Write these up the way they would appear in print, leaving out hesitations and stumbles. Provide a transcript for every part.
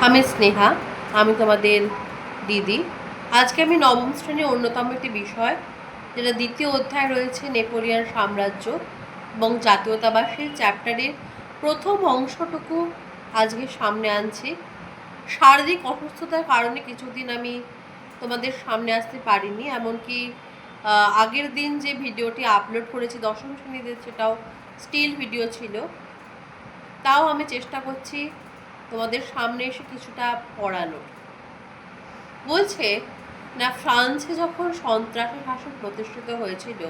আমি স্নেহা, আমি তোমাদের দিদি। আজকে আমি নবম শ্রেণীর অন্যতম একটি বিষয়, যেটা দ্বিতীয় অধ্যায় রয়েছে নেপোলিয়ন সাম্রাজ্য এবং জাতীয়তাবাদ, সেই চ্যাপ্টারের প্রথম অংশটুকু আজকে সামনে আনছি। শারীরিক অসুস্থতার কারণে কিছুদিন আমি তোমাদের সামনে আসতে পারিনি, এমনকি আগের দিন যে ভিডিওটি আপলোড করেছি দশম শ্রেণীতে, সেটাও স্টিল ভিডিও ছিল। তাও আমি চেষ্টা করছি তোমাদের সামনে এসে কিছুটা পড়ানো। বলছে না, ফ্রান্সে যখন সন্ত্রাসী শাসন প্রতিষ্ঠিত হয়েছিল,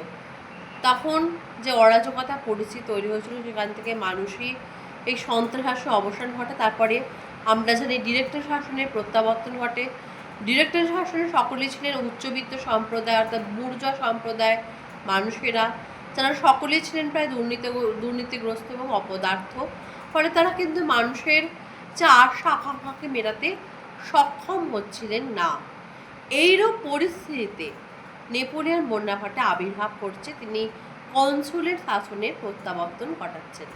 তখন যে অরাজকতা পরিস্থিতি তৈরি হয়েছিল, সেখান থেকে মানুষই এই সন্ত্রাসী অবসান ঘটে। তারপরে আমরা জানি ডিরেক্টর শাসনের প্রত্যাবর্তন ঘটে। ডিরেক্টর শাসনে সকলেই ছিলেন উচ্চবিত্ত সম্প্রদায়, অর্থাৎ বুর্জোয়া সম্প্রদায় মানুষেরা, যারা সকলেই ছিলেন প্রায় দুর্নীতিগ্রস্ত এবং অপদার্থ। ফলে তারা কিন্তু মানুষের যে আশা আকাঙ্ক্ষাকে মেটাতে সক্ষম হচ্ছিলেন না। এইরূপ পরিস্থিতিতে নেপোলিয়ন বোনাপার্টে আবির্ভাব করছে। তিনি কনসুলের শাসনের প্রত্যাবর্তন ঘটাচ্ছেন।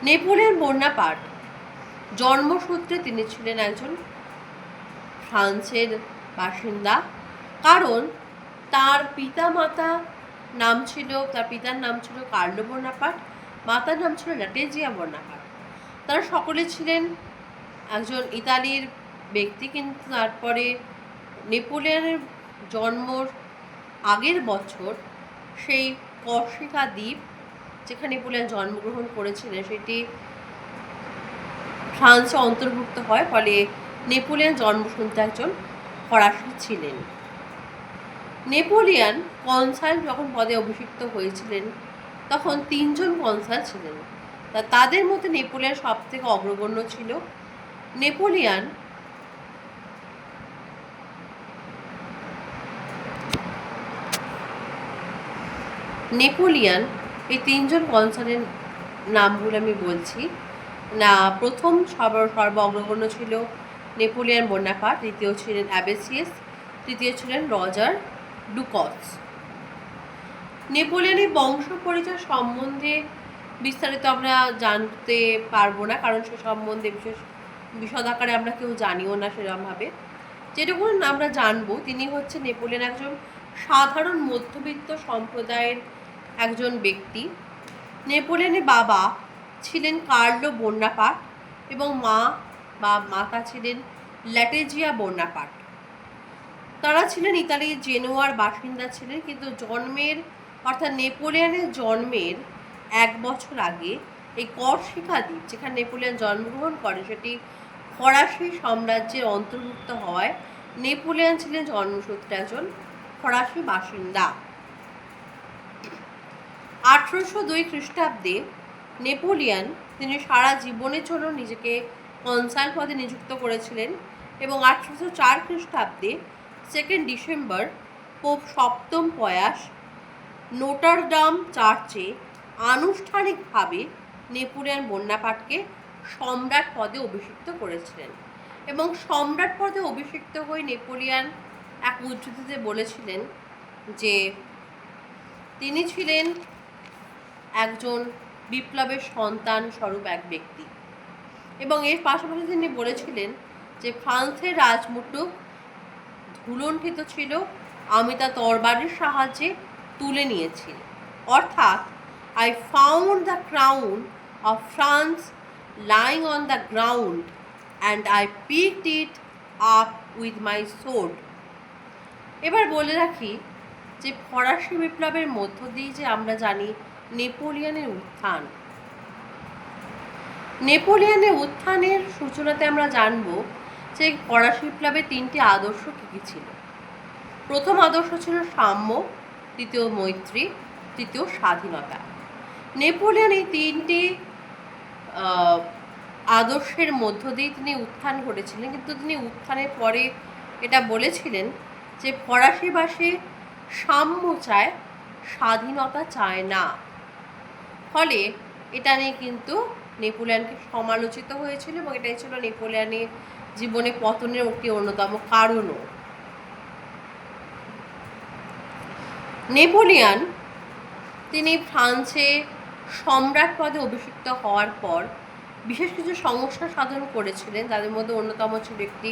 নেপোলিয়ন বোনাপার্ট জন্মসূত্রে তিনি ছিলেন একজন ফ্রান্সের বাসিন্দা, কারণ তার পিতার নাম ছিল কার্লো বোনাপার্ট, মাতার নাম ছিল ল্যাটেজিয়া বোনাপার্ট। তারা সকলে ছিলেন একজন ইতালির ব্যক্তি, কিন্তু তারপরে নেপোলিয়নের জন্মর আগের বছর সেই কর্সিকা দ্বীপ, যেখানে নেপোলিয়ন জন্মগ্রহণ করেছিলেন, সেটি ফ্রান্সে অন্তর্ভুক্ত হয়। ফলে নেপোলিয়ন জন্মসূত্রে একজন ফরাসি ছিলেন। নেপোলিয়ন কনসাল যখন পদে অভিষিক্ত হয়েছিলেন, তখন 3 জন কনসাল ছিলেন। তাদের মধ্যে নেপোলিয়ন সব থেকে অগ্রগণ্য ছিল। নেপোলিয়ন এই 3 জন কনসালের নামগুলো আমি বলছি না। প্রথম সর্ব অগ্রগণ্য ছিল নেপোলিয়ন বোনাপার্ট, দ্বিতীয় ছিলেন অ্যাবেসিয়াস, তৃতীয় ছিলেন রজার ডুকস। নেপোলিয়নের বংশ পরিচয় সম্বন্ধে বিস্তারিত আমরা জানতে পারবো না, কারণ সে সম্বন্ধে বিশদ আকারে আমরা কেউ জানিও না সেরকমভাবে। যেটুকু আমরা জানবো, তিনি হচ্ছে নেপোলিয়ন একজন সাধারণ মধ্যবিত্ত সম্প্রদায়ের একজন ব্যক্তি। নেপোলিয়নের বাবা ছিলেন কার্লো বোনাপার্ট এবং মাতা ছিলেন ল্যাটেজিয়া বোনাপার্ট। তারা ছিলেন ইতালির জেনোয়ার বাসিন্দা ছিলেন, কিন্তু অর্থাৎ নেপোলিয়নের জন্মের 1 বছর আগে এই কর্সিকা দ্বীপ, যেখানে নেপোলিয়ন জন্মগ্রহণ করে, সেটি ফরাসি সাম্রাজ্যের অন্তর্ভুক্ত হওয়ায় নেপোলিয়ন ছিলেন জন্মসূত্রে একজন ফরাসি বাসিন্দা। 1802 খ্রিস্টাব্দে নেপোলিয়ন তিনি সারা জীবনের জন্য নিজেকে কনসাল পদে নিযুক্ত করেছিলেন এবং 1804 খ্রিস্টাব্দে 2 ডিসেম্বর পোপ সপ্তম পয়াস নোটারডাম চার্চে আনুষ্ঠানিকভাবে নেপোলিয়ন বোনাপার্টকে সম্রাট পদে অভিষিক্ত করেছিলেন। এবং সম্রাট পদে অভিষিক্ত হয়ে নেপোলিয়ন এক উদ্ধৃতিতে বলেছিলেন যে তিনি ছিলেন একজন বিপ্লবের সন্তান স্বরূপ এক ব্যক্তি। এবং এর পাশাপাশি তিনি বলেছিলেন যে ফ্রান্সের রাজমুকুট ধুলণ্ঠিত ছিল, আমি তা তরবারির সাহায্যে তুলে নিয়েছি। অর্থাৎ I found the crown of France lying on the ground and I picked it up with my sword. এবার বলে রাখি যে ফরাসি বিপ্লবের মধ্য দিয়ে যে আমরা জানি নেপোলিয়নের উত্থানের সূচনাতে আমরা জানব যে ফরাসি বিপ্লবের 3টি আদর্শ কী ছিল। প্রথম আদর্শ ছিল সাম্য, দ্বিতীয় মৈত্রী, তৃতীয় স্বাধীনতা। নেপোলিয়ন এই 3টি আদর্শের মধ্য দিয়ে তিনি উত্থান ঘটেছিলেন, কিন্তু তিনি উত্থানের পরে এটা বলেছিলেন যে ফরাসিবাসী সাম্য চায়, স্বাধীনতা চায় না। ফলে এটা নিয়ে কিন্তু নেপোলিয়নকে সমালোচিত হয়েছিল এবং এটাই ছিল নেপোলিয়নের জীবনে পতনের একটি অন্যতম কারণও। নেপোলিয়ন তিনি ফ্রান্সে সম্রাট পদে অভিষিক্ত হওয়ার পর বিশেষ কিছু সংস্কার সাধন করেছিলেন, যাদের মধ্যে অন্যতম ছিল একটি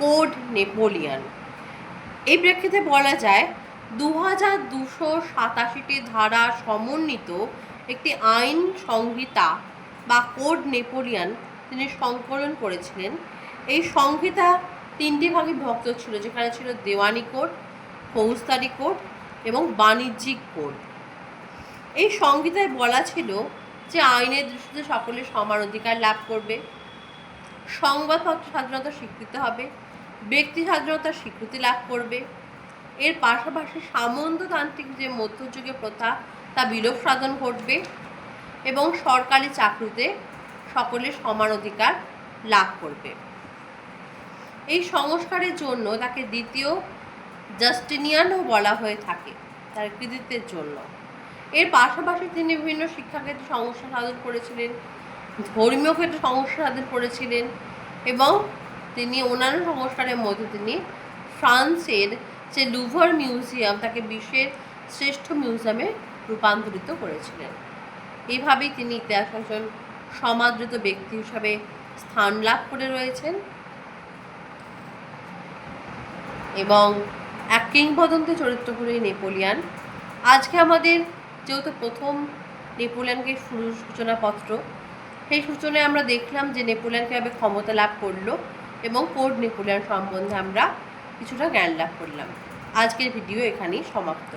কোড নেপোলিয়ান। এই প্রেক্ষিতে বলা যায় 2287টি ধারা সমন্বিত একটি আইন সংহিতা বা কোড নেপোলিয়ান তিনি সংকলন করেছিলেন। এই সংহিতা 3টি ভাগে বিভক্ত ছিল, যেখানে ছিল দেওয়ানি কোড, ফৌজদারি কোড এবং বাণিজ্যিক কোড। এই সংহিতায় বলা ছিল যে আইনের দৃষ্টিতে সকলে সমান অধিকার লাভ করবে, সংবাদপত্র স্বাধীনতা স্বীকৃত হবে, ব্যক্তি স্বাধীনতার স্বীকৃতি লাভ করবে। এর পাশাপাশি সামন্ততান্ত্রিক যে মধ্যযুগীয় প্রথা তা বিলোপ সাধন ঘটবে এবং সরকারি চাকরিতে সকলে সমান অধিকার লাভ করবে। এই সংস্কারের জন্য তাকে দ্বিতীয় জাস্টিনিয়ানও বলা হয়ে থাকে তার কৃতিত্বের জন্য। এর পাশাপাশি তিনি বিভিন্ন শিক্ষাক্ষেত্রে সংস্কার সাধন করেছিলেন, ধর্মীয় ক্ষেত্রে সংস্কার সাধন করেছিলেন এবং তিনি অন্যান্য সংস্কারের মধ্যে তিনি ফ্রান্সের যে লুভর মিউজিয়াম তাকে বিশ্বের শ্রেষ্ঠ মিউজিয়ামে রূপান্তরিত করেছিলেন। এইভাবেই তিনি ইতিহাস একজন সমাদৃত ব্যক্তি হিসাবে স্থান লাভ করে রয়েছেন এবং এক কিংবদন্তি চরিত্র হল নেপোলিয়ান। আজকে আমাদের যেহেতু প্রথম নেপোলিয়ানকে সূচনাপত্র, সেই সূচনায় আমরা দেখলাম যে নেপোলিয়ান কীভাবে ক্ষমতা লাভ করলো এবং কোড নেপোলিয়ান সম্বন্ধে আমরা কিছুটা জ্ঞান লাভ করলাম। আজকের ভিডিও এখানেই সমাপ্ত।